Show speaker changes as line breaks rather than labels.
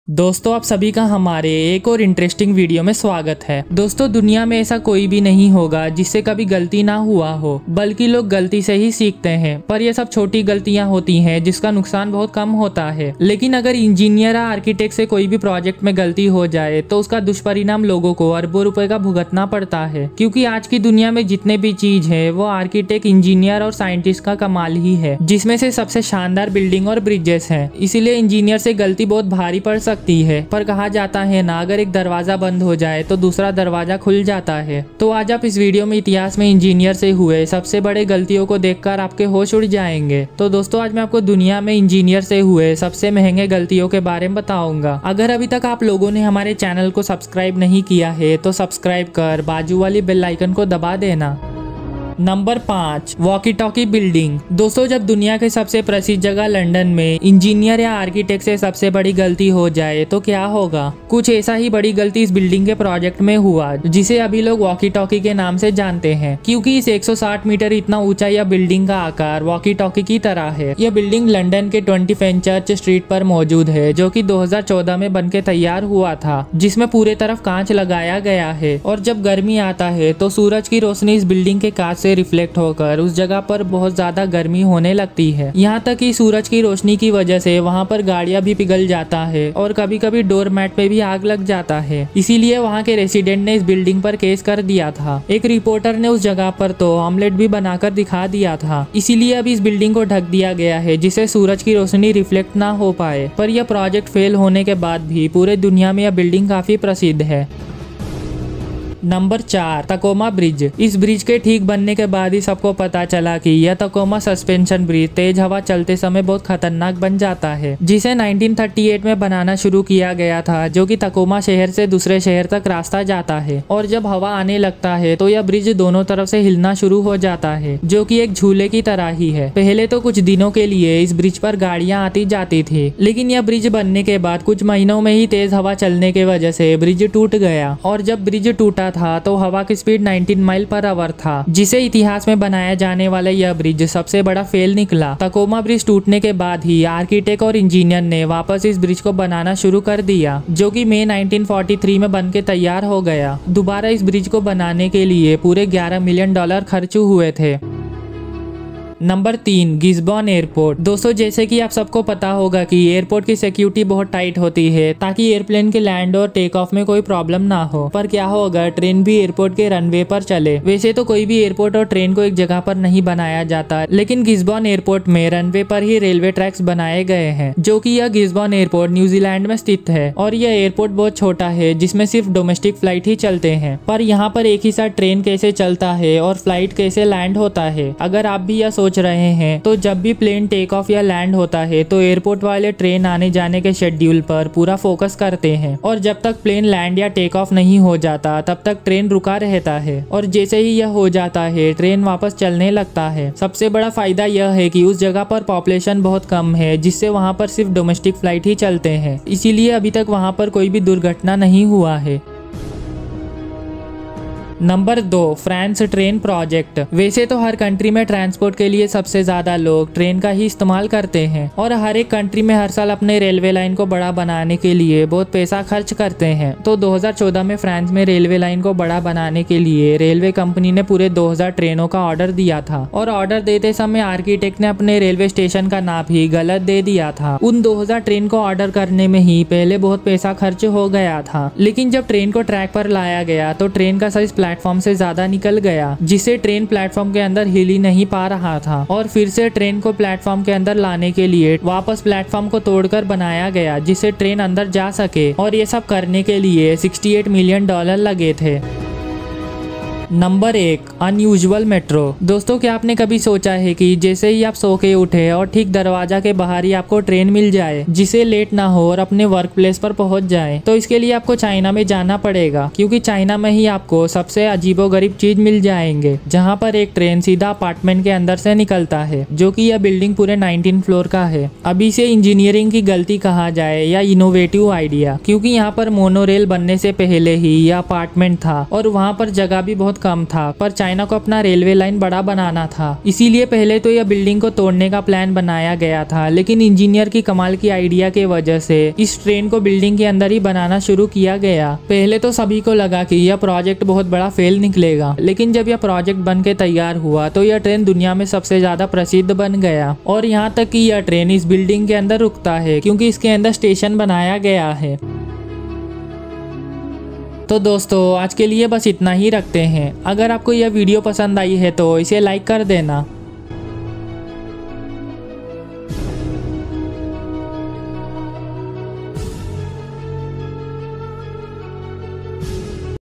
दोस्तों आप सभी का हमारे एक और इंटरेस्टिंग वीडियो में स्वागत है। दोस्तों दुनिया में ऐसा कोई भी नहीं होगा जिससे कभी गलती ना हुआ हो, बल्कि लोग गलती से ही सीखते हैं। पर ये सब छोटी गलतियां होती हैं जिसका नुकसान बहुत कम होता है। लेकिन अगर इंजीनियर या आर्किटेक्ट से कोई भी प्रोजेक्ट में गलती हो जाए तो उसका दुष्परिणाम लोगों को अरबों रुपए का भुगतना पड़ता है। क्योंकि आज की दुनिया में जितने भी चीज है वो आर्किटेक्ट, इंजीनियर और साइंटिस्ट का कमाल ही है, जिसमें से सबसे शानदार बिल्डिंग और ब्रिजेस है। इसीलिए इंजीनियर से गलती बहुत भारी पड़ सकती है। पर कहा जाता है ना, अगर एक दरवाजा बंद हो जाए तो दूसरा दरवाजा खुल जाता है। तो आज आप इस वीडियो में इतिहास में इंजीनियर से हुए सबसे बड़े गलतियों को देखकर आपके होश उड़ जाएंगे। तो दोस्तों आज मैं आपको दुनिया में इंजीनियर से हुए सबसे महंगे गलतियों के बारे में बताऊंगा। अगर अभी तक आप लोगों ने हमारे चैनल को सब्सक्राइब नहीं किया है तो सब्सक्राइब कर बाजू वाली बेल आइकन को दबा देना। Number 5, walkie talkie building. दोस्तों जब दुनिया के सबसे प्रसिद्ध जगह लंदन में इंजीनियर या आर्किटेक्ट से सबसे बड़ी गलती हो जाए तो क्या होगा। कुछ ऐसा ही बड़ी गलती इस बिल्डिंग के प्रोजेक्ट में हुआ, जिसे अभी लोग वॉकी टॉकी के नाम से जानते हैं। क्योंकि इस 160 मीटर इतना ऊंचा यह बिल्डिंग का आकार वॉकी टॉकी की तरह है। यह बिल्डिंग लंदन के 20 फेनचर्च स्ट्रीट पर मौजूद है, जो कि 2014 में बनके तैयार हुआ था, जिसमें पूरे तरफ कांच लगाया गया है। और जब गर्मी आता है तो सूरज की रोशनी इस बिल्डिंग के कांच रिफ्लेक्ट होकर उस जगह पर बहुत ज्यादा गर्मी होने लगती है। यहाँ तक कि सूरज की रोशनी की वजह से वहाँ पर गाड़ियाँ भी पिघल जाता है और कभी कभी डोर मैट पे भी आग लग जाता है। इसीलिए वहाँ के रेसिडेंट ने इस बिल्डिंग पर केस कर दिया था। एक रिपोर्टर ने उस जगह पर तो ऑमलेट भी बनाकर दिखा दिया था। इसीलिए अब इस बिल्डिंग को ढक दिया गया है, जिससे सूरज की रोशनी रिफ्लेक्ट ना हो पाए। पर यह प्रोजेक्ट फेल होने के बाद भी पूरे दुनिया में यह बिल्डिंग काफी प्रसिद्ध है। Number 4, Tacoma bridge. इस ब्रिज के ठीक बनने के बाद ही सबको पता चला कि यह तकोमा सस्पेंशन ब्रिज तेज हवा चलते समय बहुत खतरनाक बन जाता है, जिसे 1938 में बनाना शुरू किया गया था, जो कि तकोमा शहर से दूसरे शहर तक रास्ता जाता है। और जब हवा आने लगता है तो यह ब्रिज दोनों तरफ से हिलना शुरू हो जाता है, जो कि एक झूले की तरह ही है। पहले तो कुछ दिनों के लिए इस ब्रिज पर गाड़ियां आती जाती थी, लेकिन यह ब्रिज बनने के बाद कुछ महीनों में ही तेज हवा चलने की वजह से ब्रिज टूट गया। और जब ब्रिज टूटा था तो हवा की स्पीड 19 माइल पर आवर था, जिसे इतिहास में बनाया जाने वाला यह ब्रिज सबसे बड़ा फेल निकला। तकोमा ब्रिज टूटने के बाद ही आर्किटेक्ट और इंजीनियर ने वापस इस ब्रिज को बनाना शुरू कर दिया, जो कि मई 1943 में बनके तैयार हो गया। दोबारा इस ब्रिज को बनाने के लिए पूरे $11 मिलियन खर्च हुए थे। Number 3, Gisborne airport. दोस्तों जैसे कि आप सबको पता होगा कि एयरपोर्ट की सिक्योरिटी बहुत टाइट होती है, ताकि एयरप्लेन के लैंड और टेक ऑफ में कोई प्रॉब्लम ना हो। पर क्या हो अगर ट्रेन भी एयरपोर्ट के रनवे पर चले। वैसे तो कोई भी एयरपोर्ट और ट्रेन को एक जगह पर नहीं बनाया जाता, लेकिन गिस्बॉन एयरपोर्ट में रनवे पर ही रेलवे ट्रैक्स बनाए गए हैं, जो कि यह गिस्बॉन एयरपोर्ट न्यूजीलैंड में स्थित है। और यह एयरपोर्ट बहुत छोटा है, जिसमें सिर्फ डोमेस्टिक फ्लाइट ही चलते हैं। पर यहाँ पर एक ही साथ ट्रेन कैसे चलता है और फ्लाइट कैसे लैंड होता है, अगर आप भी यह सोच रहे हैं तो जब भी प्लेन टेक ऑफ या लैंड होता है तो एयरपोर्ट वाले ट्रेन आने जाने के शेड्यूल पर पूरा फोकस करते हैं। और जब तक प्लेन लैंड या टेक ऑफ नहीं हो जाता तब तक ट्रेन रुका रहता है, और जैसे ही यह हो जाता है ट्रेन वापस चलने लगता है। सबसे बड़ा फायदा यह है कि उस जगह पर पॉपुलेशन बहुत कम है, जिससे वहाँ पर सिर्फ डोमेस्टिक फ्लाइट ही चलते हैं। इसीलिए अभी तक वहाँ पर कोई भी दुर्घटना नहीं हुआ है। Number 2, France train project. वैसे तो हर कंट्री में ट्रांसपोर्ट के लिए सबसे ज्यादा लोग ट्रेन का ही इस्तेमाल करते हैं, और हर एक कंट्री में हर साल अपने रेलवे लाइन को बड़ा बनाने के लिए बहुत पैसा खर्च करते हैं। तो 2014 में फ्रांस में रेलवे लाइन को बड़ा बनाने के लिए रेलवे कंपनी ने पूरे 2000 ट्रेनों का ऑर्डर दिया था। और ऑर्डर देते समय आर्किटेक्ट ने अपने रेलवे स्टेशन का नाप ही गलत दे दिया था। उन 2000 ट्रेन को ऑर्डर करने में ही पहले बहुत पैसा खर्च हो गया था, लेकिन जब ट्रेन को ट्रैक पर लाया गया तो ट्रेन का साइज प्लेटफॉर्म से ज्यादा निकल गया, जिससे ट्रेन प्लेटफॉर्म के अंदर हिल ही नहीं पा रहा था। और फिर से ट्रेन को प्लेटफॉर्म के अंदर लाने के लिए वापस प्लेटफॉर्म को तोड़कर बनाया गया, जिससे ट्रेन अंदर जा सके। और ये सब करने के लिए $68 मिलियन लगे थे। Number 1, unusual metro. दोस्तों क्या आपने कभी सोचा है कि जैसे ही आप सो के उठे और ठीक दरवाजा के बाहर ही आपको ट्रेन मिल जाए, जिसे लेट ना हो और अपने वर्क प्लेस पर पहुंच जाए। तो इसके लिए आपको चाइना में जाना पड़ेगा, क्योंकि चाइना में ही आपको सबसे अजीबोगरीब चीज मिल जाएंगे, जहां पर एक ट्रेन सीधा अपार्टमेंट के अंदर से निकलता है, जो कि यह बिल्डिंग पूरे 19 फ्लोर का है। अभी इसे इंजीनियरिंग की गलती कहा जाए या इनोवेटिव आइडिया, क्योंकि यहाँ पर मोनोरेल बनने से पहले ही यह अपार्टमेंट था और वहाँ पर जगह भी बहुत कम था, पर चाइना को अपना रेलवे लाइन बड़ा बनाना था। इसीलिए पहले तो यह बिल्डिंग को तोड़ने का प्लान बनाया गया था, लेकिन इंजीनियर की कमाल की आइडिया के वजह से इस ट्रेन को बिल्डिंग के अंदर ही बनाना शुरू किया गया। पहले तो सभी को लगा कि यह प्रोजेक्ट बहुत बड़ा फेल निकलेगा, लेकिन जब यह प्रोजेक्ट बन के तैयार हुआ तो यह ट्रेन दुनिया में सबसे ज्यादा प्रसिद्ध बन गया। और यहाँ तक कि यह ट्रेन इस बिल्डिंग के अंदर रुकता है, क्योंकि इसके अंदर स्टेशन बनाया गया है। तो दोस्तों आज के लिए बस इतना ही रखते हैं। अगर आपको यह वीडियो पसंद आई है तो इसे लाइक कर देना।